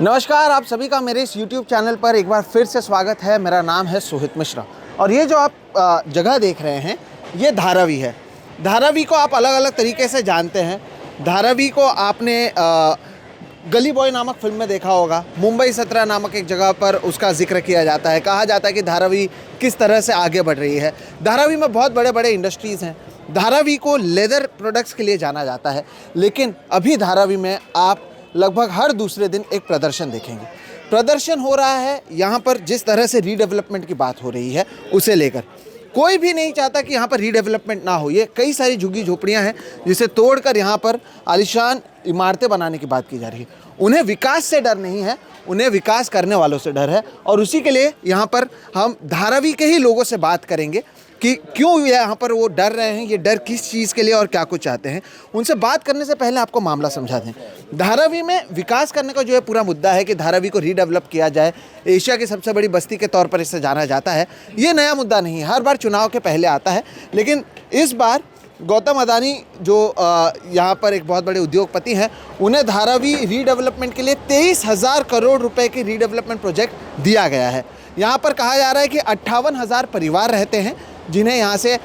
नमस्कार, आप सभी का मेरे इस YouTube चैनल पर एक बार फिर से स्वागत है। मेरा नाम है सोहित मिश्रा और ये जो आप जगह देख रहे हैं ये धारावी है। धारावी को आप अलग अलग तरीके से जानते हैं। धारावी को आपने गली बॉय नामक फिल्म में देखा होगा। मुंबई 17 नामक एक जगह पर उसका जिक्र किया जाता है। कहा जाता है कि धारावी किस तरह से आगे बढ़ रही है। धारावी में बहुत बड़े बड़े इंडस्ट्रीज़ हैं। धारावी को लेदर प्रोडक्ट्स के लिए जाना जाता है, लेकिन अभी धारावी में आप लगभग हर दूसरे दिन एक प्रदर्शन देखेंगे। प्रदर्शन हो रहा है यहाँ पर, जिस तरह से रीडेवलपमेंट की बात हो रही है उसे लेकर। कोई भी नहीं चाहता कि यहाँ पर रीडेवलपमेंट ना हो। ये कई सारी झुग्गी झोपड़ियाँ हैं जिसे तोड़कर यहाँ पर आलीशान इमारतें बनाने की बात की जा रही है। उन्हें विकास से डर नहीं है, उन्हें विकास करने वालों से डर है। और उसी के लिए यहाँ पर हम धारावी के ही लोगों से बात करेंगे कि क्यों यहाँ पर वो डर रहे हैं, ये डर किस चीज़ के लिए और क्या कुछ चाहते हैं। उनसे बात करने से पहले आपको मामला समझा दें। धारावी में विकास करने का जो है पूरा मुद्दा है कि धारावी को रीडेवलप किया जाए। एशिया की सबसे बड़ी बस्ती के तौर पर इसे जाना जाता है। ये नया मुद्दा नहीं है, हर बार चुनाव के पहले आता है। लेकिन इस बार गौतम अदानी जो यहाँ पर एक बहुत बड़े उद्योगपति हैं, उन्हें धारावी रीडेवलपमेंट के लिए 23,000 करोड़ रुपए की रीडेवलपमेंट प्रोजेक्ट दिया गया है। यहाँ पर कहा जा रहा है कि 58,000 परिवार रहते हैं जिन्हें यहाँ से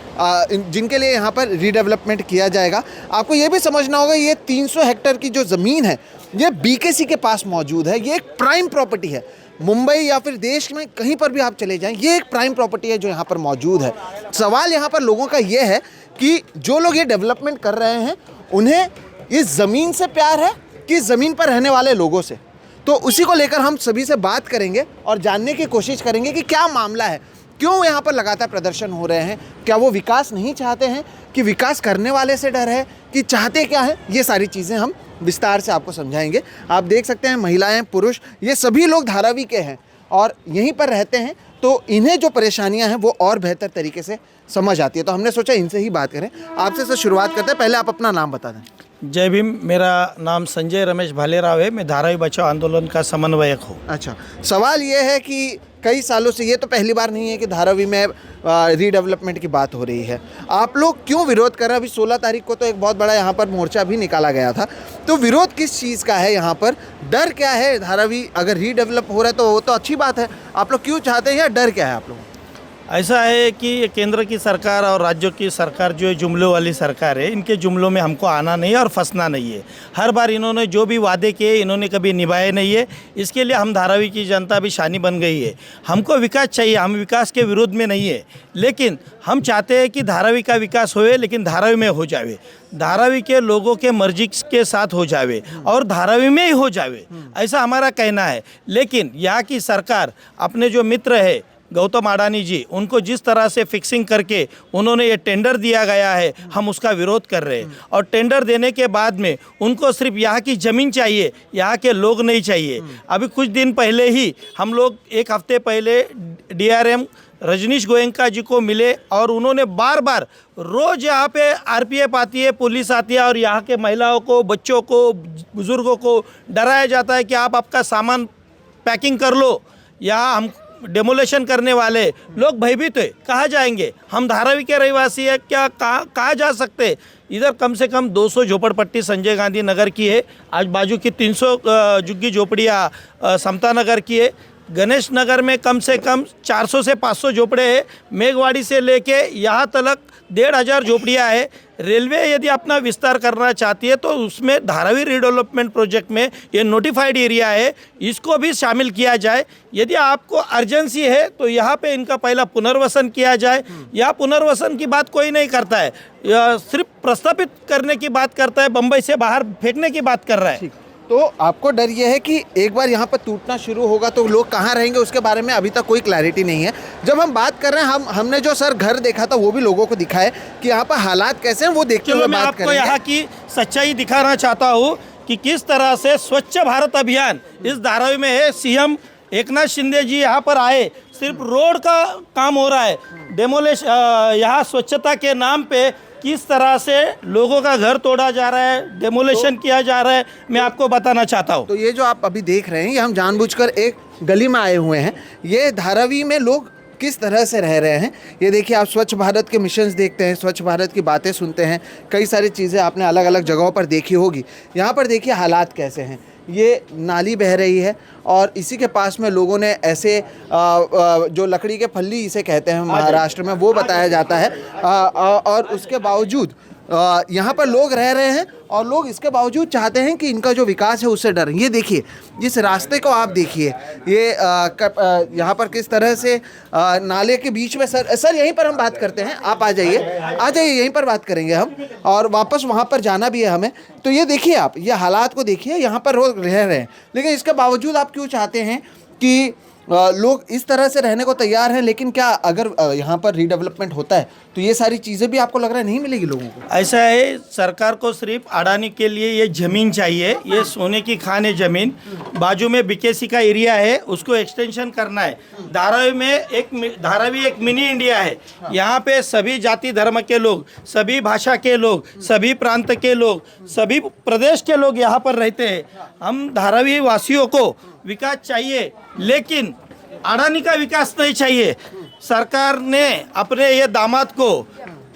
जिनके लिए यहाँ पर रीडेवलपमेंट किया जाएगा। आपको ये भी समझना होगा, ये 300 हेक्टेयर की जो ज़मीन है ये बीकेसी के पास मौजूद है। ये एक प्राइम प्रॉपर्टी है। मुंबई या फिर देश में कहीं पर भी आप चले जाएं, ये एक प्राइम प्रॉपर्टी है जो यहाँ पर मौजूद है। सवाल यहाँ पर लोगों का ये है कि जो लोग ये डेवलपमेंट कर रहे हैं उन्हें इस ज़मीन से प्यार है कि ज़मीन पर रहने वाले लोगों से। तो उसी को लेकर हम सभी से बात करेंगे और जानने की कोशिश करेंगे कि क्या मामला है, क्यों यहाँ पर लगातार प्रदर्शन हो रहे हैं। क्या वो विकास नहीं चाहते हैं कि विकास करने वाले से डर है, कि चाहते क्या हैं। ये सारी चीज़ें हम विस्तार से आपको समझाएंगे। आप देख सकते हैं महिलाएं, पुरुष, ये सभी लोग धारावी के हैं और यहीं पर रहते हैं, तो इन्हें जो परेशानियां हैं वो और बेहतर तरीके से समझ आती है। तो हमने सोचा इनसे ही बात करें। आपसे से शुरुआत करते हैं, पहले आप अपना नाम बता दें। जय भीम। मेरा नाम संजय रमेश भालेराव है। मैं धारावी बचाओ आंदोलन का समन्वयक हूँ। अच्छा, सवाल ये है कि कई सालों से, ये तो पहली बार नहीं है कि धारावी में रीडेवलपमेंट की बात हो रही है। आप लोग क्यों विरोध कर रहे हैं? अभी 16 तारीख को तो एक बहुत बड़ा यहाँ पर मोर्चा भी निकाला गया था। तो विरोध किस चीज़ का है यहाँ पर? डर क्या है? धारावी अगर रीडेवलप हो रहा है तो वो तो अच्छी बात है। आप लोग क्यों चाहते हैं या डर क्या है आप लोग? ऐसा है कि केंद्र की सरकार और राज्यों की सरकार जो है जुमलों वाली सरकार है। इनके जुमलों में हमको आना नहीं है और फंसना नहीं है। हर बार इन्होंने जो भी वादे किए इन्होंने कभी निभाए नहीं है। इसके लिए हम धारावी की जनता भी शानी बन गई है। हमको विकास चाहिए, हम विकास के विरोध में नहीं है, लेकिन हम चाहते हैं कि धारावी का विकास होए, लेकिन धारावी में हो जाए, धारावी के लोगों के मर्जी के साथ हो जाए और धारावी में ही हो जाए, ऐसा हमारा कहना है। लेकिन यहाँ की सरकार अपने जो मित्र है गौतम अडानी जी, उनको जिस तरह से फिक्सिंग करके उन्होंने ये टेंडर दिया गया है, हम उसका विरोध कर रहे हैं। और टेंडर देने के बाद में उनको सिर्फ यहाँ की ज़मीन चाहिए, यहाँ के लोग नहीं चाहिए। अभी कुछ दिन पहले ही हम लोग, एक हफ्ते पहले डीआरएम रजनीश गोयनका जी को मिले और उन्होंने बार बार रोज़ यहाँ पे आरपीएफ आती है, पुलिस आती है और यहाँ के महिलाओं को, बच्चों को, बुज़ुर्गों को डराया जाता है कि आप आपका सामान पैकिंग कर लो, यहाँ हम डेमोलेशन करने वाले लोग भयभीत है। कहाँ जाएंगे? हम धारावी के रहवासी है, क्या कहाँ जा सकते? इधर कम से कम 200 झोपड़पट्टी संजय गांधी नगर की है, आज बाजू की 300 झुग्गी झोपड़ियाँ समता नगर की है। गणेश नगर में कम से कम 400 से 500 झोपड़े हैं। मेघवाड़ी से लेके यहाँ तक 1,500 झोपड़ियाँ है। रेलवे यदि अपना विस्तार करना चाहती है तो उसमें धारावी रीडेवलपमेंट प्रोजेक्ट में ये नोटिफाइड एरिया है, इसको भी शामिल किया जाए। यदि आपको अर्जेंसी है तो यहाँ पे इनका पहला पुनर्वसन किया जाए। यहाँ पुनर्वसन की बात कोई नहीं करता है, सिर्फ प्रस्तापित करने की बात करता है, बम्बई से बाहर फेंकने की बात कर रहा है। तो आपको डर ये है कि एक बार यहाँ पर टूटना शुरू होगा तो लोग कहाँ रहेंगे, उसके बारे में अभी तक कोई क्लैरिटी नहीं है। जब हम बात कर रहे हैं, हमने जो सर घर देखा था वो भी लोगों को दिखाए कि यहाँ पर हालात कैसे हैं, वो देखते हुए मैं बात आपको करेंगे। यहाँ की सच्चाई दिखाना चाहता हूँ कि किस तरह से स्वच्छ भारत अभियान इस धारावी में है। सीएम एकनाथ शिंदे जी यहाँ पर आए, सिर्फ रोड का काम हो रहा है, डेमोलेशन, यहाँ स्वच्छता के नाम पे किस तरह से लोगों का घर तोड़ा जा रहा है, डेमोलेशन किया जा रहा है, मैं आपको बताना चाहता हूँ। तो ये जो आप अभी देख रहे हैं, ये हम जानबूझकर एक गली में आए हुए हैं। ये धारावी में लोग किस तरह से रह रहे हैं ये देखिए। आप स्वच्छ भारत के मिशंस देखते हैं, स्वच्छ भारत की बातें सुनते हैं, कई सारी चीज़ें आपने अलग अलग जगहों पर देखी होगी। यहाँ पर देखिए हालात कैसे हैं। ये नाली बह रही है और इसी के पास में लोगों ने ऐसे जो लकड़ी के फल्ली इसे कहते हैं महाराष्ट्र में, वो बताया जाता है। और उसके बावजूद यहाँ पर लोग रह रहे हैं और लोग इसके बावजूद चाहते हैं कि इनका जो विकास है उससे डरें। ये देखिए, जिस रास्ते को आप देखिए, ये यहाँ पर किस तरह से नाले के बीच में सर यहीं पर हम बात करते हैं, आप आ जाइए यहीं पर बात करेंगे हम, और वापस वहाँ पर जाना भी है हमें। तो ये देखिए, आप ये हालात को देखिए, यहाँ पर लोग रह रहे हैं, लेकिन इसके बावजूद आप क्यों चाहते हैं कि लोग इस तरह से रहने को तैयार हैं? लेकिन क्या अगर यहाँ पर रीडेवलपमेंट होता है तो ये सारी चीज़ें भी आपको लग रहा है नहीं मिलेगी लोगों को? ऐसा है, सरकार को सिर्फ अडानी के लिए ये ज़मीन चाहिए, ये सोने की खान है ज़मीन। बाजू में बीकेसी का एरिया है, उसको एक्सटेंशन करना है। धारावी एक मिनी इंडिया है। यहाँ पे सभी जाति धर्म के लोग, सभी भाषा के लोग, सभी प्रांत के लोग, सभी प्रदेश के लोग यहाँ पर रहते हैं। हम धारावी वासियों को विकास चाहिए, लेकिन अडानी का विकास नहीं चाहिए। सरकार ने अपने ये दामाद को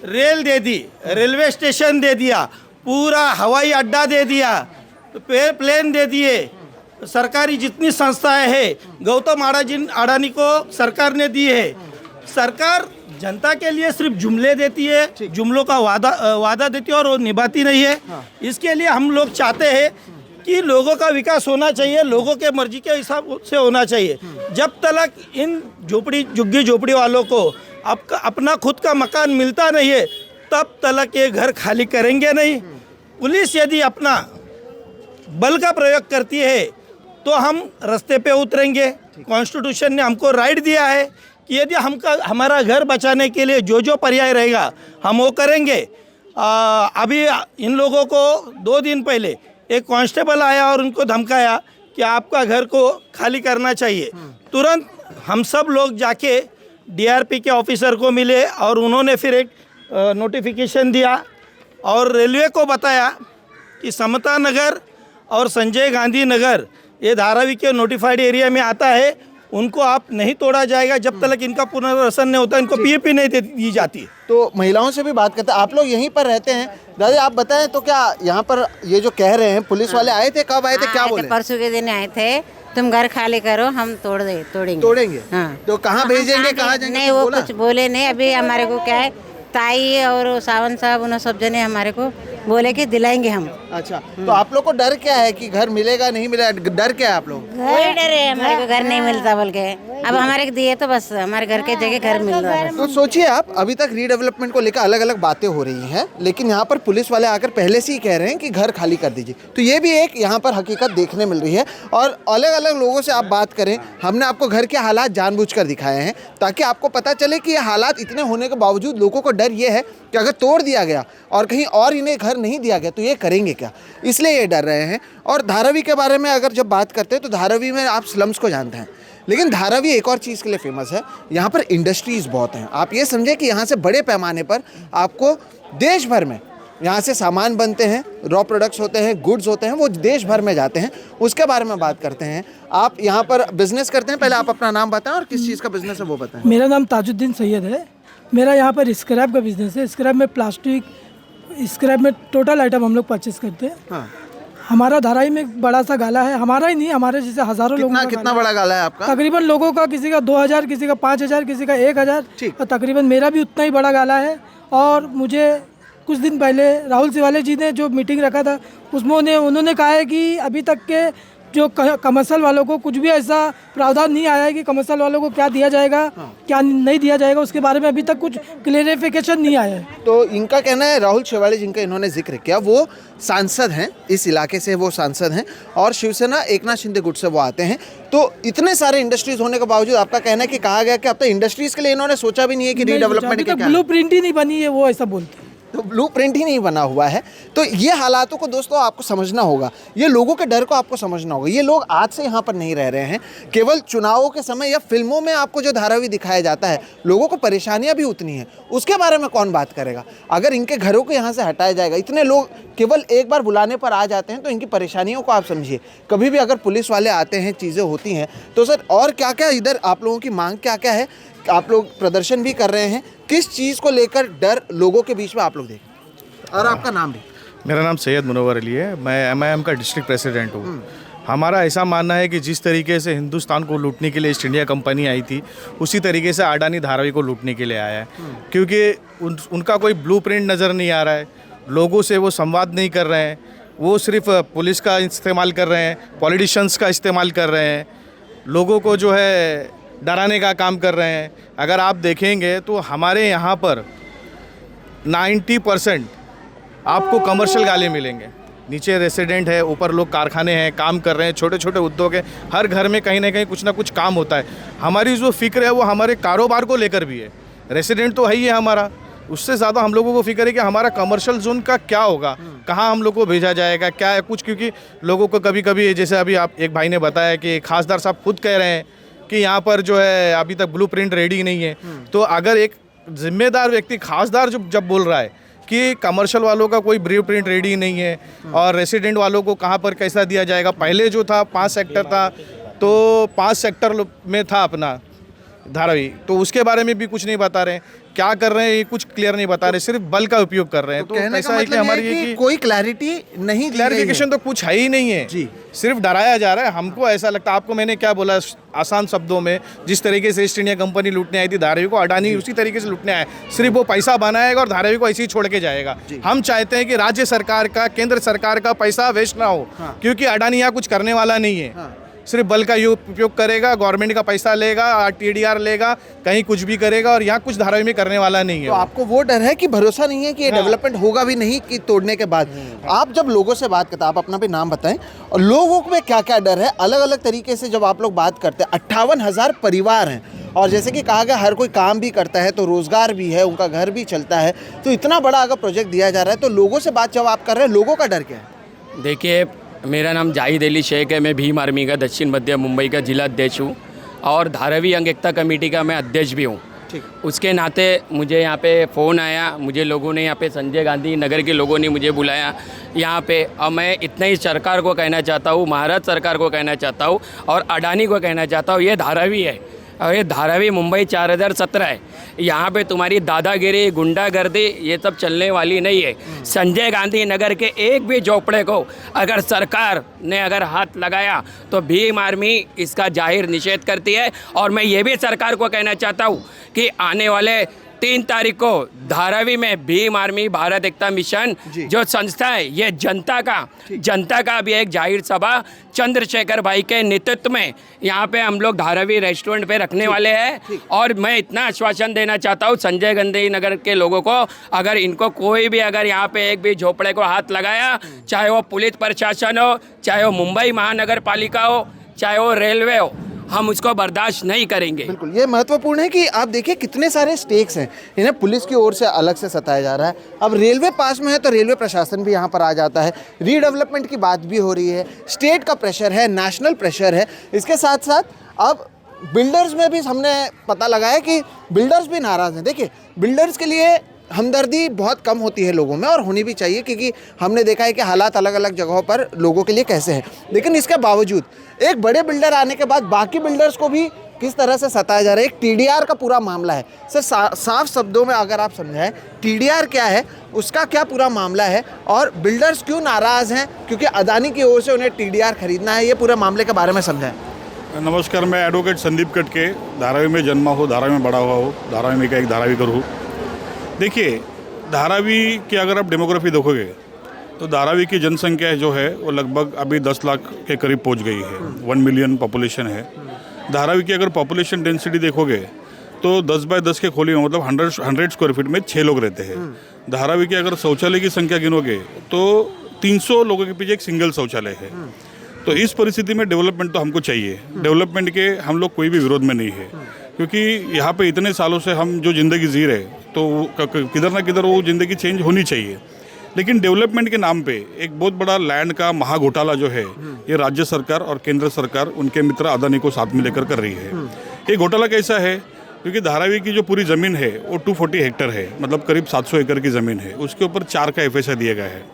रेल दे दी, रेलवे स्टेशन दे दिया, पूरा हवाई अड्डा दे दिया, प्लेन दे दिए। सरकारी जितनी संस्थाएं हैं गौतम अडानी को सरकार ने दी है। सरकार जनता के लिए सिर्फ जुमले देती है, जुमलों का वादा देती है और वो निभाती नहीं है। इसके लिए हम लोग चाहते हैं कि लोगों का विकास होना चाहिए, लोगों के मर्जी के हिसाब से होना चाहिए। जब तक इन झुग्गी झोपड़ी वालों को अपना खुद का मकान मिलता नहीं है, तब तक ये घर खाली करेंगे नहीं। पुलिस यदि अपना बल का प्रयोग करती है तो हम रास्ते पे उतरेंगे। कॉन्स्टिट्यूशन ने हमको राइट दिया है कि यदि हमारा घर बचाने के लिए जो पर्याय रहेगा हम वो करेंगे। अभी इन लोगों को 2 दिन पहले एक कांस्टेबल आया और उनको धमकाया कि आपका घर को खाली करना चाहिए। तुरंत हम सब लोग जाके डीआरपी के ऑफिसर को मिले और उन्होंने फिर एक नोटिफिकेशन दिया और रेलवे को बताया कि समता नगर और संजय गांधी नगर ये धारावी के नोटिफाइड एरिया में आता है, उनको आप नहीं तोड़ा जाएगा जब तक इनका पुनर्वसन नहीं होता, इनको पीएपी नहीं दी जाती। तो महिलाओं से भी बात करते हैं, आप लोग यहीं पर रहते हैं। दादा आप बताएं, तो क्या यहाँ पर ये जो कह रहे हैं पुलिस वाले आए थे, कब आए थे, क्या बोले? परसों के दिन आए थे, तुम घर खाली करो, हम तोड़ेंगे। हाँ। तो कहाँ भेजेंगे, कहाँ जाएंगे? नहीं, वो कुछ बोले नहीं। अभी हमारे को क्या है, ताई और सावन साहब उन्होंने सब जने हमारे को बोले कि दिलाएंगे हम। अच्छा, तो आप लोग को डर क्या है कि घर मिलेगा नहीं मिलेगा, डर क्या है आप लोग? वही डर है, हमारे को घर नहीं मिलता बोल के। अब हमारे को दिए तो बस हमारे घर के जगह घर मिल रहा है। तो सोचिए आप, अभी तक रीडेवलपमेंट को लेकर अलग अलग बातें हो रही हैं, लेकिन यहाँ पर पुलिस वाले आकर पहले से ही कह रहे हैं कि घर खाली कर दीजिए। तो ये भी एक यहाँ पर हकीकत देखने मिल रही है। और अलग अलग लोगों से आप बात करें, हमने आपको घर के हालात जानबूझकर दिखाए हैं ताकि आपको पता चले कि ये हालात इतने होने के बावजूद लोगों को डर ये है कि अगर तोड़ दिया गया और कहीं और इन्हें घर नहीं दिया गया तो ये करेंगे क्या, इसलिए ये डर रहे हैं। और धारावी के बारे में अगर जब बात करते हैं तो धारावी में आप स्लम्स को जानते हैं, लेकिन धारावी एक और चीज़ के लिए फेमस है, यहाँ पर इंडस्ट्रीज़ बहुत हैं। आप ये समझें कि यहाँ से बड़े पैमाने पर आपको देश भर में यहाँ से सामान बनते हैं, रॉ प्रोडक्ट्स होते हैं, गुड्स होते हैं, वो देश भर में जाते हैं। उसके बारे में बात करते हैं। आप यहाँ पर बिजनेस करते हैं, पहले आप अपना नाम बताएं और किस चीज़ का बिजनेस है वो बताएं। मेरा नाम ताजुद्दीन सैयद है। मेरा यहाँ पर स्क्रैप का बिजनेस है। स्क्रैप में प्लास्टिक, स्क्रैप में टोटल आइटम हम लोग परचेस करते हैं। हाँ। हमारा धारावी में एक बड़ा सा गाला है, हमारा ही नहीं, हमारे जैसे हजारों लोगों का। कितना बड़ा गाला है आपका? तकरीबन लोगों का किसी का 2000, किसी का 5000, किसी का 1000, और तकरीबन मेरा भी उतना ही बड़ा गाला है। और मुझे कुछ दिन पहले राहुल सिवाले जी ने जो मीटिंग रखा था उसमें उन्होंने कहा है कि अभी तक के जो कमर्शियल वालों को कुछ भी ऐसा प्रावधान नहीं आया है कि कमर्शियल वालों को क्या दिया जाएगा, क्या नहीं दिया जाएगा, उसके बारे में अभी तक कुछ क्लियरिफिकेशन नहीं आया है। तो इनका कहना है, राहुल शेवाड़े जिनका इन्होंने जिक्र किया, वो सांसद हैं, इस इलाके से वो सांसद हैं और शिवसेना एकनाथ शिंदे गुट से वो आते हैं। तो इतने सारे इंडस्ट्रीज होने के बावजूद आपका कहना है कि कहा गया कि अब तक इंडस्ट्रीज के लिए इन्होंने सोचा भी नहीं है कि रीडेवलपमेंट के क्या ब्लूप्रिंट ही नहीं बनी है, वो ऐसा बोलते हैं। तो ब्लूप्रिंट ही नहीं बना हुआ है। तो ये हालातों को दोस्तों आपको समझना होगा, ये लोगों के डर को आपको समझना होगा। ये लोग आज से यहाँ पर नहीं रह रहे हैं, केवल चुनावों के समय या फिल्मों में आपको जो धारावी दिखाया जाता है, लोगों को परेशानियाँ भी उतनी हैं, उसके बारे में कौन बात करेगा। अगर इनके घरों को यहाँ से हटाया जाएगा, इतने लोग केवल एक बार बुलाने पर आ जाते हैं, तो इनकी परेशानियों को आप समझिए। कभी भी अगर पुलिस वाले आते हैं, चीज़ें होती हैं, तो सर और क्या क्या इधर आप लोगों की मांग क्या क्या है? आप लोग प्रदर्शन भी कर रहे हैं, किस चीज़ को लेकर डर लोगों के बीच में आप लोग देखें? और आपका नाम भी? मेरा नाम सैयद मुनव्वर अली है। मैं MIM का डिस्ट्रिक्ट प्रेसिडेंट हूँ। हमारा ऐसा मानना है कि जिस तरीके से हिंदुस्तान को लूटने के लिए ईस्ट इंडिया कंपनी आई थी, उसी तरीके से अडानी धारावी को लूटने के लिए आया है। क्योंकि उनका कोई ब्लूप्रिंट नज़र नहीं आ रहा है, लोगों से वो संवाद नहीं कर रहे हैं, वो सिर्फ पुलिस का इस्तेमाल कर रहे हैं, पॉलिटिशियंस का इस्तेमाल कर रहे हैं, लोगों को जो है डराने का काम कर रहे हैं। अगर आप देखेंगे तो हमारे यहाँ पर 90% आपको कमर्शियल गाले मिलेंगे। नीचे रेसिडेंट है, ऊपर लोग कारखाने हैं, काम कर रहे हैं, छोटे छोटे उद्योग हैं, हर घर में कहीं ना कहीं कुछ ना कुछ काम होता है। हमारी जो फिक्र है वो हमारे कारोबार को लेकर भी है। रेसिडेंट तो है ही है हमारा, उससे ज़्यादा हम लोगों को फिक्र है कि हमारा कमर्शियल जोन का क्या होगा, कहाँ हम लोग को भेजा जाएगा, क्या है कुछ। क्योंकि लोगों को कभी कभी, जैसे अभी आप एक भाई ने बताया कि खासदार साहब खुद कह रहे हैं कि यहाँ पर जो है अभी तक ब्लूप्रिंट रेडी नहीं है। तो अगर एक जिम्मेदार व्यक्ति, खासदार जब बोल रहा है कि कमर्शियल वालों का कोई ब्लूप्रिंट रेडी नहीं है और रेसिडेंट वालों को कहाँ पर कैसा दिया जाएगा, पहले जो था 5 सेक्टर था, तो 5 सेक्टर में था अपना धारावी, तो उसके बारे में भी कुछ नहीं बता रहे हैं। क्या कर रहे हैं ये कुछ क्लियर नहीं बता रहे, सिर्फ बल का उपयोग कर रहे हैं। तो कहने ऐसा का है कि मतलब हमारी ये ये कि कि कोई क्लैरिटी नहीं, क्लैरिफिकेशन तो कुछ है ही नहीं है जी। सिर्फ डराया जा रहा है। हमको ऐसा लगता है, आपको मैंने क्या बोला आसान शब्दों में, जिस तरीके से ईस्ट इंडिया कंपनी लूटने आई थी धारावी को, अडानी उसी तरीके से लूटने आया। सिर्फ वो पैसा बनाएगा और धारावी को ऐसे ही छोड़ के जाएगा। हम चाहते हैं कि राज्य सरकार का, केंद्र सरकार का पैसा वेस्ट ना हो, क्योंकि अडानी यहाँ कुछ करने वाला नहीं है। सिर्फ बल का उपयोग करेगा, गवर्नमेंट का पैसा लेगा, TDR लेगा, कहीं कुछ भी करेगा, और यहाँ कुछ धारावी में करने वाला नहीं है। तो आपको वो डर है कि भरोसा नहीं है कि ये डेवलपमेंट होगा भी नहीं कि तोड़ने के बाद। आप जब लोगों से बात करते हैं, आप अपना भी नाम बताएं, और लोगों में क्या क्या डर है अलग अलग तरीके से जब आप लोग बात करते हैं। 58,000 परिवार हैं, और जैसे कि कहा गया हर कोई काम भी करता है तो रोज़गार भी है, उनका घर भी चलता है। तो इतना बड़ा अगर प्रोजेक्ट दिया जा रहा है तो लोगों से बात जब आप कर रहे हैं, लोगों का डर क्या है? देखिए, मेरा नाम जाहिद अली शेख है। मैं भीम आर्मी का दक्षिण मध्य मुंबई का जिला अध्यक्ष हूँ और धारावी अंग एकता कमेटी का मैं अध्यक्ष भी हूँ। उसके नाते मुझे यहाँ पे फ़ोन आया, मुझे लोगों ने यहाँ पे संजय गांधी नगर के लोगों ने मुझे बुलाया यहाँ पे, और मैं इतना ही सरकार को कहना चाहता हूँ, महाराष्ट्र सरकार को कहना चाहता हूँ और अडानी को कहना चाहता हूँ, ये धारावी है और ये धारावी मुंबई 4017 है। यहाँ पे तुम्हारी दादागिरी, गुंडागर्दी ये सब चलने वाली नहीं है। संजय गांधी नगर के एक भी झोपड़े को अगर सरकार ने अगर हाथ लगाया तो भीम आर्मी इसका जाहिर निषेध करती है। और मैं ये भी सरकार को कहना चाहता हूँ कि आने वाले 3 तारीख को धारावी में भीम आर्मी भारत एकता मिशन जो संस्था है, ये जनता का भी एक जाहिर सभा चंद्रशेखर भाई के नेतृत्व में यहाँ पे हम लोग धारावी रेस्टोरेंट पे रखने वाले हैं। और मैं इतना आश्वासन देना चाहता हूँ संजय गांधी नगर के लोगों को, अगर इनको कोई भी अगर यहाँ पे एक भी झोपड़े को हाथ लगाया, चाहे वो पुलिस प्रशासन हो, चाहे वो मुंबई महानगर पालिका हो, चाहे वो रेलवे हो, हम उसको बर्दाश्त नहीं करेंगे। बिल्कुल, ये महत्वपूर्ण है कि आप देखिए कितने सारे स्टेक्स हैं, इन्हें पुलिस की ओर से अलग से सताया जा रहा है। अब रेलवे पास में है तो रेलवे प्रशासन भी यहाँ पर आ जाता है, रीडेवलपमेंट की बात भी हो रही है, स्टेट का प्रेशर है, नेशनल प्रेशर है। इसके साथ साथ अब बिल्डर्स में भी हमने पता लगाया कि बिल्डर्स भी नाराज़ हैं। देखिए, बिल्डर्स के लिए हमदर्दी बहुत कम होती है लोगों में, और होनी भी चाहिए, क्योंकि हमने देखा है कि हालात अलग अलग जगहों पर लोगों के लिए कैसे हैं। लेकिन इसके बावजूद एक बड़े बिल्डर आने के बाद बाकी बिल्डर्स को भी किस तरह से सताया जा रहा है। एक TDR का पूरा मामला है सर, साफ शब्दों में अगर आप समझाएं TDR क्या है, उसका क्या पूरा मामला है, और बिल्डर्स क्यों नाराज़ हैं क्योंकि अदानी की ओर से उन्हें TDR खरीदना है, ये पूरे मामले के बारे में समझाएं। नमस्कार, मैं एडवोकेट संदीप कटके, धारावी में जन्मा हो, धारावी में बड़ा हुआ हो, धारावी में का एक धारावीकर हूँ। देखिए, धारावी की अगर आप डेमोग्राफी देखोगे तो धारावी की जनसंख्या जो है वो लगभग अभी 10 लाख के करीब पहुंच गई है, 1 मिलियन पॉपुलेशन है। धारावी की अगर पॉपुलेशन डेंसिटी देखोगे तो 10 बाय 10 के खोली में मतलब 100 स्क्वायर फीट में 6 लोग रहते हैं। धारावी की अगर शौचालय की संख्या गिनोगे तो 300 लोगों के पीछे एक सिंगल शौचालय है। तो इस परिस्थिति में डेवलपमेंट तो हमको चाहिए, डेवलपमेंट के हम लोग कोई भी विरोध में नहीं है, क्योंकि यहाँ पे इतने सालों से हम जो ज़िंदगी जी रहे तो किधर ना किधर वो ज़िंदगी चेंज होनी चाहिए। लेकिन डेवलपमेंट के नाम पे एक बहुत बड़ा लैंड का महाघोटाला जो है ये राज्य सरकार और केंद्र सरकार उनके मित्र अदानी को साथ में लेकर कर रही है। ये घोटाला कैसा है, क्योंकि धारावी की जो पूरी ज़मीन है वो 240 हेक्टर है, मतलब करीब 700 एकड़ की ज़मीन है, उसके ऊपर 4 का FSI दिया गया है।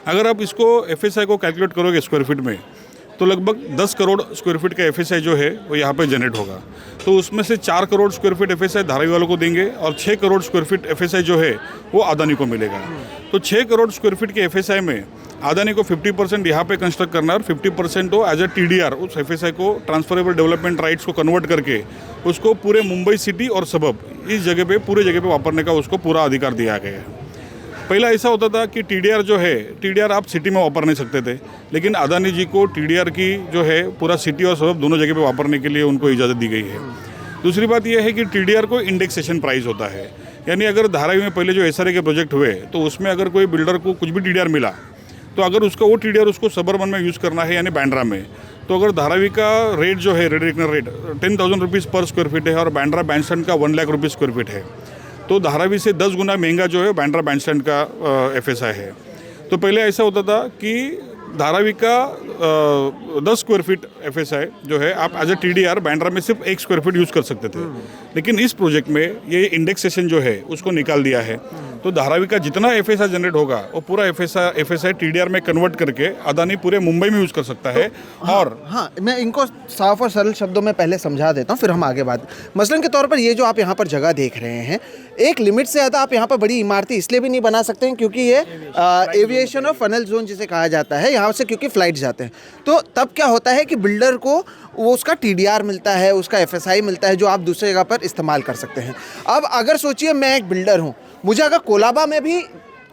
अगर आप इसको FSI को कैलकुलेट करोगे स्क्वायर फीट में तो लगभग 10 करोड़ स्क्वायर फीट का FSI जो है वो यहाँ पे जनरेट होगा। तो उसमें से 4 crore square feet FSI Dharavi वालों को देंगे और 6 करोड़ स्क्वायर फीट FSI जो है वो अदानी को मिलेगा। तो 6 करोड़ स्क्वायर फीट के FSI में अदानी को 50% यहाँ पे कंस्ट्रक्ट करना है और 50% को एज ए TDR उस FSI को ट्रांसफरेबल डेवलपमेंट राइट्स को कन्वर्ट करके उसको पूरे मुंबई सिटी और सबब इस जगह पे पूरे जगह पे वापरने का उसको पूरा अधिकार दिया गया है। पहला ऐसा होता था कि TDR जो है TDR आप सिटी में वापर नहीं सकते थे, लेकिन अदानी जी को TDR की जो है पूरा सिटी और सबब दोनों जगह पे वापरने के लिए उनको इजाज़त दी गई है। दूसरी बात यह है कि TDR को इंडेक्सेशन प्राइस होता है, यानी अगर धारावी में पहले जो SRA के प्रोजेक्ट हुए तो उसमें अगर कोई बिल्डर को कुछ भी TDR मिला तो अगर उसका वो TDR उसको सबर्बन में यूज़ करना है यानी बांद्रा में, तो अगर धारावी का रेट जो है रेड रेकनर रेट 10,000 रुपीज़ पर स्क्वायर फीट है और बांद्रा बैंडस्टैंड का 1 लाख रुपीज़ स्क्वायर फीट है, तो धारावी से 10 गुना महंगा जो है बांद्रा बैंडस्टैंड का FSI है। तो पहले ऐसा होता था कि धारावी का 10 स्क्वायर फीट FSI जो है आप एज ए TDR बांद्रा में सिर्फ 1 स्क्वायर फीट यूज़ कर सकते थे, लेकिन इस प्रोजेक्ट में ये इंडेक्सेशन जो है उसको निकाल दिया है। तो धारावी का जितना FSI जनरेट होगा वो पूरा FSI TDR में कन्वर्ट करके अदानी पूरे मुंबई में यूज़ कर सकता है। और हाँ, मैं इनको साफ और सरल शब्दों में पहले समझा देता हूँ, फिर हम आगे बात। मसलन के तौर पर ये जो आप यहाँ पर जगह देख रहे हैं, एक लिमिट से ज़्यादा आप यहाँ पर बड़ी इमारतें इसलिए भी नहीं बना सकते हैं क्योंकि ये एविएशन और फनल जोन जिसे कहा जाता है, यहाँ से क्योंकि फ्लाइट जाते हैं। तो तब क्या होता है कि बिल्डर को वो उसका TDR मिलता है, उसका FSI मिलता है जो आप दूसरी जगह पर इस्तेमाल कर सकते हैं। अब अगर सोचिए मैं एक बिल्डर हूँ, मुझे अगर कोलाबा में भी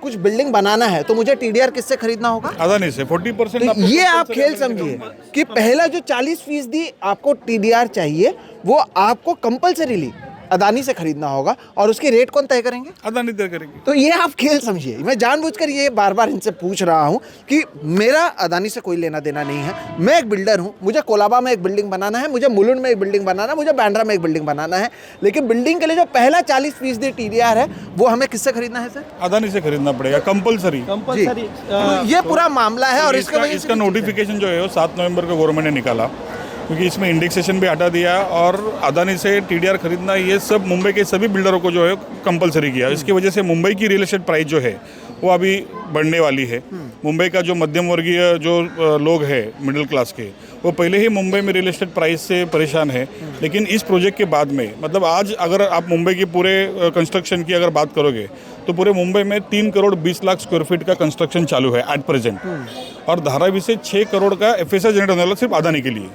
कुछ बिल्डिंग बनाना है तो मुझे TDR किससे खरीदना होगा? अदानी से 40%। तो ये आप खेल समझिए कि पहला जो 40% आपको TDR चाहिए वो आपको कंपल्सरीली अदानी से खरीदना होगा और उसकी रेट कौन तय करेंगे? अदानी तय करेंगे। तो ये आप खेल समझिए। मैं जानबूझकर ये बार बार इनसे पूछ रहा हूँ कि मेरा अदानी से कोई लेना देना नहीं है। मैं एक बिल्डर हूँ, मुझे कोलाबा में एक बिल्डिंग बनाना है, मुझे मुलुंड में एक बिल्डिंग बनाना है, मुझे बांद्रा में एक बिल्डिंग बनाना है, लेकिन बिल्डिंग के लिए जो पहला 40% TDR है वो हमें किससे खरीदना है सर? अदानी से खरीदना पड़ेगा कंपलसरी। तो ये पूरा मामला है और इसका नोटिफिकेशन जो है वो 7 नवंबर को गवर्नमेंट ने निकाला, क्योंकि इसमें इंडेक्सेशन भी हटा दिया और अदानी से TDR खरीदना ये सब मुंबई के सभी बिल्डरों को जो है कंपलसरी किया। इसकी वजह से मुंबई की रियल एस्टेट प्राइस जो है वो अभी बढ़ने वाली है। मुंबई का जो मध्यम वर्गीय जो लोग हैं मिडिल क्लास के, वो पहले ही मुंबई में रियल एस्टेट प्राइस से परेशान है, लेकिन इस प्रोजेक्ट के बाद में मतलब आज अगर आप मुंबई की पूरे कंस्ट्रक्शन की अगर बात करोगे तो पूरे मुंबई में 3 करोड़ 20 लाख स्क्वायर फीट का कंस्ट्रक्शन चालू है एट प्रेजेंट, और धारावी से 6 करोड़ का FSI जनरेट होने वाला सिर्फ अदानी के लिए,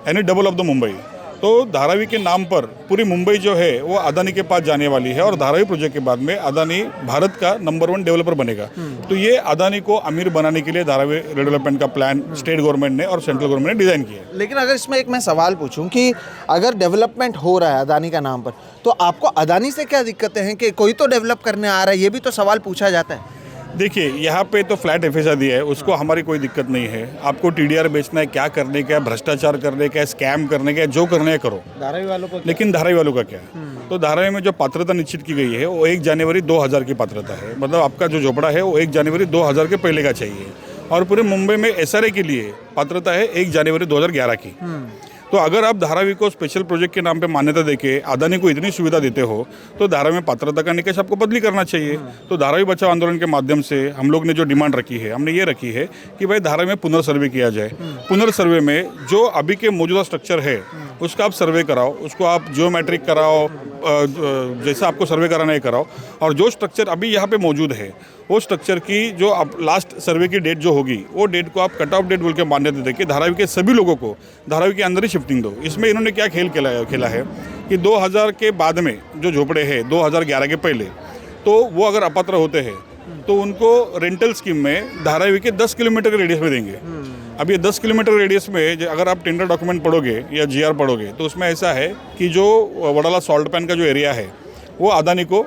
यानी डबल ऑफ द मुंबई। तो धारावी के नाम पर पूरी मुंबई जो है वो अदानी के पास जाने वाली है और धारावी प्रोजेक्ट के बाद में अदानी भारत का नंबर 1 डेवलपर बनेगा। तो ये अदानी को अमीर बनाने के लिए धारावी डेवलपमेंट का प्लान स्टेट गवर्नमेंट ने और सेंट्रल गवर्नमेंट ने डिज़ाइन किया है। लेकिन अगर इसमें एक मैं सवाल पूछूं कि अगर डेवलपमेंट हो रहा है अदानी का नाम पर, तो आपको अदानी से क्या दिक्कतें हैं कि कोई तो डेवलप करने आ रहा है? ये भी तो सवाल पूछा जाता है। देखिए यहाँ पे तो फ्लैट FSI दिया है, उसको हमारी कोई दिक्कत नहीं है। आपको TDR बेचना है, क्या करने का है, भ्रष्टाचार करने का है, स्कैम करने का है, जो करने है करो। धारावी वालों को लेकिन धारावी वालों का क्या? तो धारावी में जो पात्रता निश्चित की गई है वो 1 जनवरी 2000 की पात्रता है, मतलब आपका जो झोपड़ा है वो 1 जनवरी 2000 के पहले का चाहिए, और पूरे मुंबई में SRA के लिए पात्रता है 1 जनवरी 2011 की। तो अगर आप धारावी को स्पेशल प्रोजेक्ट के नाम पे मान्यता देके अदानी को इतनी सुविधा देते हो तो धारावी में पात्रता का निकष आपको बदली करना चाहिए। तो धारावी बचाओ आंदोलन के माध्यम से हम लोग ने जो डिमांड रखी है, हमने ये रखी है कि भाई धारावी में पुनर्सर्वे किया जाए। पुनर्सर्वे में जो अभी के मौजूदा स्ट्रक्चर है उसका आप सर्वे कराओ, उसको आप जियोमेट्रिक कराओ, जैसा आपको सर्वे कराना है कराओ, और जो स्ट्रक्चर अभी यहाँ पे मौजूद है वो स्ट्रक्चर की जो अब लास्ट सर्वे की डेट जो होगी वो डेट को आप कट ऑफ डेट बोल के मान्यता देके धारावी के सभी लोगों को धारावी के अंदर ही शिफ्टिंग दो। इसमें इन्होंने क्या खेल खेला है कि 2000 के बाद में जो झोपड़े हैं 2011 के पहले, तो वो अगर अपात्र होते हैं तो उनको रेंटल स्कीम में धारावी के 10 किलोमीटर के रेडियस में देंगे। अब ये 10 किलोमीटर रेडियस में अगर आप टेंडर डॉक्यूमेंट पढ़ोगे या GR पढ़ोगे तो उसमें ऐसा है कि जो वडाला सॉल्ट पैन का जो एरिया है वो अदानी को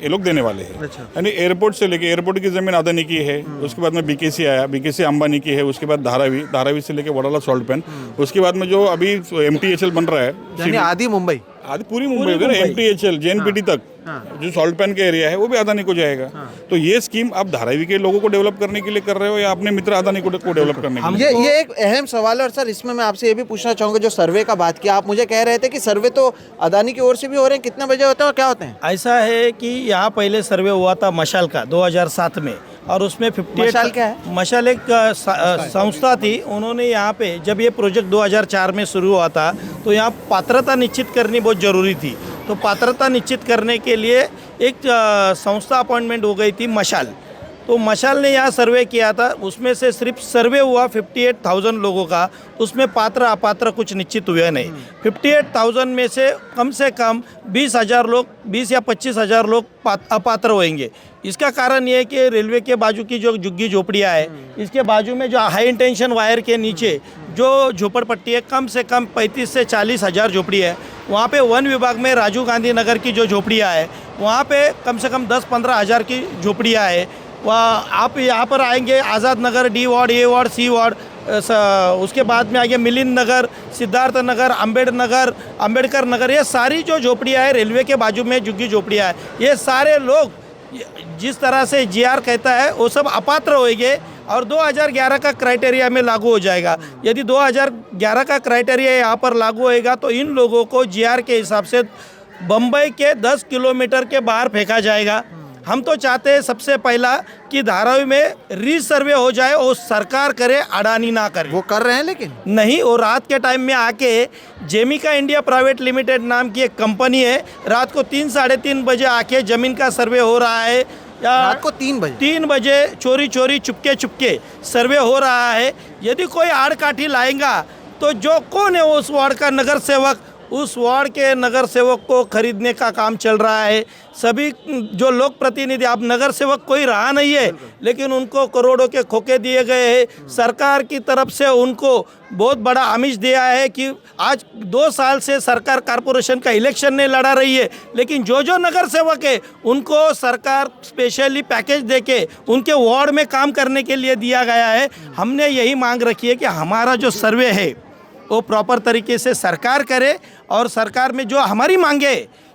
ये लोग देने वाले हैं। यानी एयरपोर्ट से लेके एयरपोर्ट की ज़मीन अदानी की है, उसके बाद में BKC आया, BKC अंबानी की है, उसके बाद धारावी से लेके वडाला सॉल्ट पैन, उसके बाद में जो अभी MTHL बन रहा है, यानी आधी मुंबई, आधी पूरी मुंबई MTHL JNPT तक जो सॉल्ट पैन का एरिया है वो भी अदानी को जाएगा। तो ये स्कीम आप धारावी के लोगों को डेवलप करने के लिए कर रहे हो या अपने मित्र अदानी को डेवलप करने के लिए? ये एक अहम सवाल है। और सर इसमें मैं आपसे ये भी पूछना चाहूँगा, जो सर्वे का बात किया, आप मुझे कह रहे थे कि सर्वे तो अदानी की ओर से भी हो रहे हैं, कितने बजे होते हैं और क्या होते हैं? ऐसा है कि यहाँ पहले सर्वे हुआ था मशाल का 2007 में, और उसमें 58 मशाल क्या है? मशाल एक संस्था थी, उन्होंने यहाँ पे जब ये प्रोजेक्ट 2004 में शुरू हुआ था तो यहाँ पात्रता निश्चित करनी बहुत ज़रूरी थी। तो पात्रता निश्चित करने के लिए एक संस्था अपॉइंटमेंट हो गई थी मशाल, तो मशाल ने यहाँ सर्वे किया था, उसमें से सिर्फ सर्वे हुआ 58,000 लोगों का, उसमें पात्र अपात्र कुछ निश्चित हुए नहीं। 58,000 में से कम 20,000 लोग, 20 या 25,000 लोग अपात्र होंगे। इसका कारण ये है कि रेलवे के बाजू की जो झुग्गी झोपड़ियाँ है, इसके बाजू में जो हाई टेंशन वायर के नीचे जो झोपड़पट्टी है, कम से कम 35 से 40 हज़ार झोपड़ी है। वहाँ पे वन विभाग में राजीव गांधी नगर की जो झोपड़ियाँ है, वहाँ पे कम से कम 10-15 हज़ार की झोपड़ियाँ है। वहाँ आप यहाँ पर आएंगे आज़ाद नगर, डी वार्ड, ए वार्ड, सी वार्ड, उसके बाद में आगे मिलिंद नगर, सिद्धार्थ नगर, अम्बेडकर नगर, ये सारी जो झोपड़ियाँ है रेलवे के बाजू में झुग्गी झोपड़ियाँ है, ये सारे लोग जिस तरह से जीआर कहता है वो सब अपात्र होंगे और 2011 का क्राइटेरिया में लागू हो जाएगा। यदि 2011 का क्राइटेरिया यहाँ पर लागू होएगा तो इन लोगों को जीआर के हिसाब से बम्बई के 10 किलोमीटर के बाहर फेंका जाएगा। हम तो चाहते हैं सबसे पहला कि धारावी में रीसर्वे हो जाए और सरकार करे, अडानी ना करे। वो कर रहे हैं लेकिन नहीं, और रात के टाइम में आके जेमिका इंडिया प्राइवेट लिमिटेड नाम की एक कंपनी है, रात को 3-3:30 बजे आके ज़मीन का सर्वे हो रहा है, या रात को 3 बजे चोरी चुपके सर्वे हो रहा है। यदि कोई आड़काठी लाएगा तो जो कौन है उस वार्ड का नगर सेवक, उस वार्ड के नगर सेवक को खरीदने का काम चल रहा है। सभी जो लोक प्रतिनिधि, अब नगर सेवक कोई रहा नहीं है, लेकिन उनको करोड़ों के खोखे दिए गए हैं। सरकार की तरफ से उनको बहुत बड़ा आमिष दिया है कि आज 2 साल से सरकार कारपोरेशन का इलेक्शन नहीं लड़ा रही है, लेकिन जो नगर सेवक है उनको सरकार स्पेशली पैकेज देके उनके वार्ड में काम करने के लिए दिया गया है। हमने यही मांग रखी है कि हमारा जो सर्वे है वो प्रॉपर तरीके से सरकार करे, और सरकार में जो हमारी मांगे,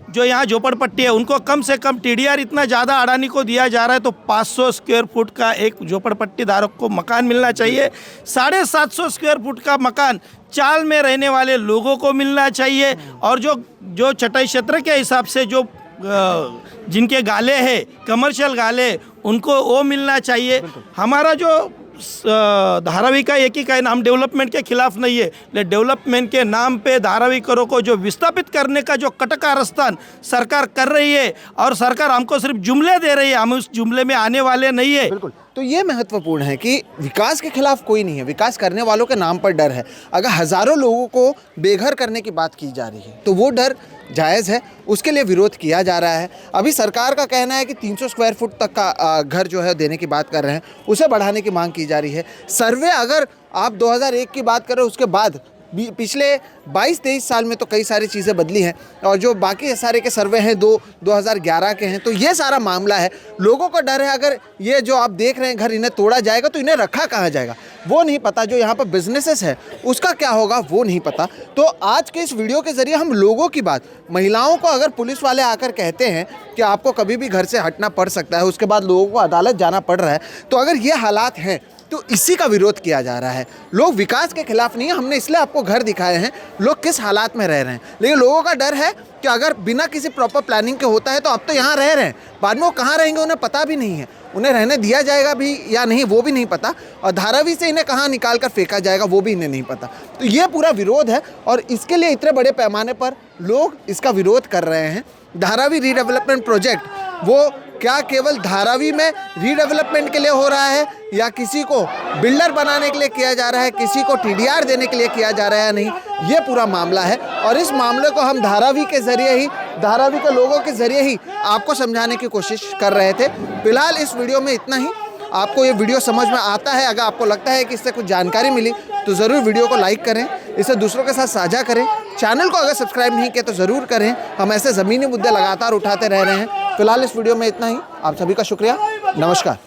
जो यहाँ झोपड़पट्टी है उनको कम से कम टीडीआर इतना ज़्यादा अडानी को दिया जा रहा है तो 500 स्क्वायर फुट का एक झोपड़पट्टी धारक को मकान मिलना चाहिए। 750 स्क्वायर फुट का मकान चाल में रहने वाले लोगों को मिलना चाहिए, और जो चटाई क्षेत्र के हिसाब से जो जिनके गाले हैं, कमर्शियल गाले, उनको वो मिलना चाहिए। हमारा जो धारावी का एक ही कहना, हम डेवलपमेंट के खिलाफ नहीं है, लेकिन डेवलपमेंट के नाम पे धारावीकरों को जो विस्थापित करने का जो कटकारस्थान सरकार कर रही है, और सरकार हमको सिर्फ जुमले दे रही है, हम उस जुमले में आने वाले नहीं है। बिल्कुल, तो ये महत्वपूर्ण है कि विकास के खिलाफ कोई नहीं है, विकास करने वालों के नाम पर डर है। अगर हज़ारों लोगों को बेघर करने की बात की जा रही है तो वो डर जायज़ है, उसके लिए विरोध किया जा रहा है। अभी सरकार का कहना है कि 300 स्क्वायर फुट तक का घर जो है देने की बात कर रहे हैं, उसे बढ़ाने की मांग की जा रही है। सर्वे अगर आप 2001 की बात करें, उसके बाद पिछले 22-23 साल में तो कई सारी चीज़ें बदली हैं, और जो बाकी सारे के सर्वे हैं 2011 के हैं। तो ये सारा मामला है, लोगों को डर है अगर ये जो आप देख रहे हैं घर इन्हें तोड़ा जाएगा तो इन्हें रखा कहाँ जाएगा वो नहीं पता, जो यहाँ पर बिजनेसेस है उसका क्या होगा वो नहीं पता। तो आज के इस वीडियो के ज़रिए हम लोगों की बात, महिलाओं को अगर पुलिस वाले आकर कहते हैं कि आपको कभी भी घर से हटना पड़ सकता है, उसके बाद लोगों को अदालत जाना पड़ रहा है, तो अगर ये हालात हैं तो इसी का विरोध किया जा रहा है। लोग विकास के खिलाफ नहीं है, हमने इसलिए आपको घर दिखाए हैं, लोग किस हालात में रह रहे हैं, लेकिन लोगों का डर है कि अगर बिना किसी प्रॉपर प्लानिंग के होता है तो अब तो यहाँ रह रहे हैं, बाद में वो कहाँ रहेंगे उन्हें पता भी नहीं है, उन्हें रहने दिया जाएगा भी या नहीं वो भी नहीं पता, और धारावी से इन्हें कहाँ निकाल कर फेंका जाएगा वो भी इन्हें नहीं पता। तो ये पूरा विरोध है, और इसके लिए इतने बड़े पैमाने पर लोग इसका विरोध कर रहे हैं। धारावी रीडेवलपमेंट प्रोजेक्ट वो क्या केवल धारावी में रीडेवलपमेंट के लिए हो रहा है, या किसी को बिल्डर बनाने के लिए किया जा रहा है, किसी को टीडीआर देने के लिए किया जा रहा है, नहीं, ये पूरा मामला है। और इस मामले को हम धारावी के ज़रिए ही, धारावी के लोगों के ज़रिए ही आपको समझाने की कोशिश कर रहे थे। फिलहाल इस वीडियो में इतना ही। आपको ये वीडियो समझ में आता है, अगर आपको लगता है कि इससे कुछ जानकारी मिली तो ज़रूर वीडियो को लाइक करें, इसे दूसरों के साथ साझा करें, चैनल को अगर सब्सक्राइब नहीं किया तो ज़रूर करें। हम ऐसे ज़मीनी मुद्दे लगातार उठाते रह रहे हैं। फिलहाल इस वीडियो में इतना ही। आप सभी का शुक्रिया, नमस्कार।